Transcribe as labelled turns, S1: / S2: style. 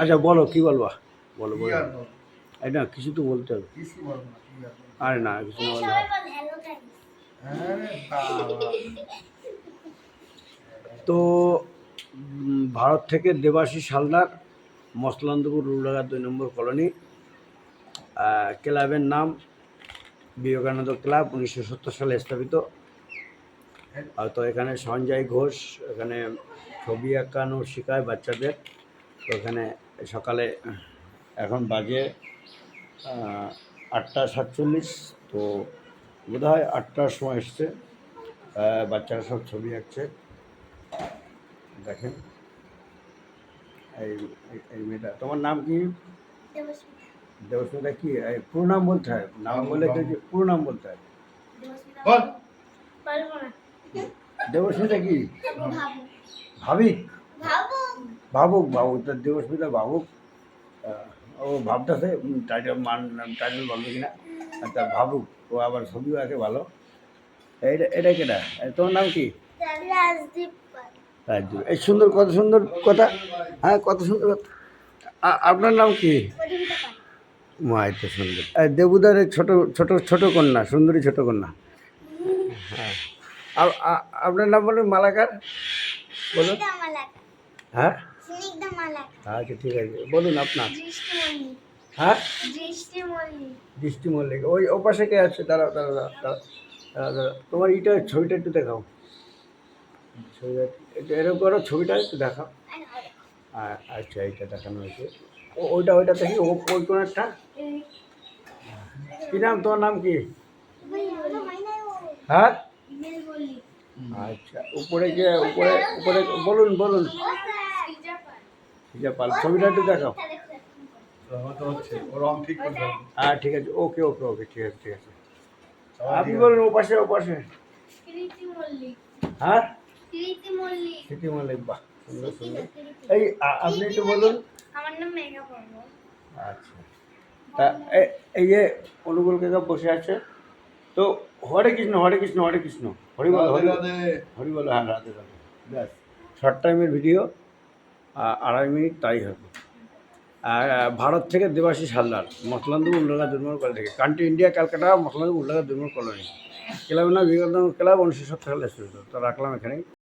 S1: আচ্ছা বলো, কি বলবা? বলো বলো। এই না, কিছু তো বলতে হবে। আরে না, কিছু বলতে হবে। তো ভারত থেকে দেবাশিস হালদার, মসলান্দপুর রুলাঘাট 2 নম্বর কলোনি। ক্লাবের নাম বিবেকানন্দ ক্লাব, 1970 সালে স্থাপিত। তো এখানে সঞ্জয় ঘোষ এখানে ছবি আঁকানো শেখায় বাচ্চাদের। তো এখানে সকালে এখন বাজে 8:47, তো বোধ হয় 8টার সময় এসছে। বাচ্চারা সব ছবি আঁকছে, দেখেন। এই এই মেয়েটা, তোমার নাম কি? দেবস্মিতা। কি পুরো নাম বলতে হয়? নাম বলে তো পুরো নাম বলতে হয়। দেবস্মিতা কি? ভাবিক? ভাবুক। ভাবুক তো দেবস্মিতা ভাবুক। ও ভাবতেছে টাইটেল বলবে কিনা। আচ্ছা ভাবুক। ও আবার ছবিও আঁকে ভালো। এটা কেটা? তোমার নাম কি? রাজদীপ। এই সুন্দর, কত সুন্দর কথা। হ্যাঁ, কত সুন্দর কথা। আপনার নাম কি? মা, এত সুন্দর। দেবুদারের ছোট ছোট ছোট কন্যা, সুন্দরী ছোট কন্যা। হ্যাঁ। আপনার নাম বলুন। মালাকার বলুন। হ্যাঁ, আচ্ছা ঠিক আছে, বলুন আপনার। হ্যাঁ, দৃষ্টি মল্লিক। ওই ওপাশে কে আছে? দাঁড়াও দাঁড়াও দাঁড়াও দাঁড়াও। তোমার ছবিটা একটু দেখাও। ছবিটা এরকম করো, ছবিটা একটু দেখাও। আচ্ছা, এইটা দেখানো হয়েছে। ওইটা দেখি, ওই কোণারটা। কি নাম? তোমার নাম কি? হ্যাঁ, আচ্ছা। উপরে বলুন বলুন। পাল। ছবিটা একটু দেখাও। হ্যাঁ ঠিক আছে, ওকে ওকে ওকে, ঠিক আছে ঠিক আছে। আপনি বলুন ওপাশে। হ্যাঁ, স্মৃতি মল্লিক। বাহ, সুন্দর সুন্দর। এই আপনি একটু বলুন।
S2: আমার নাম মেঘা বর্মন।
S1: আচ্ছা, তা এই যে অনুকূল কাকা বসে আছে, তো হরে কৃষ্ণ হরে কৃষ্ণ হরে কৃষ্ণ, হরি বল হরি বল। হ্যাঁ, রাধে রাধে। ব্যাস, শর্ট টাইমের ভিডিও, 2.5 মিনিট, তাই হবে। ভারত থেকে দেবাশিস হালদার, মসলান্দপুর উল্লাঘাট 2 নম্বর কলোনি থেকে। কান্ট্রি ইন্ডিয়া, ক্যালকাটা, মসলান্দপুর উল্লাঘাট 2 নম্বর কলোনি। ক্লাবের নাম বিবেকানন্দ ক্লাব, 1970 সালে শুরু। তো রাখলাম এখানেই।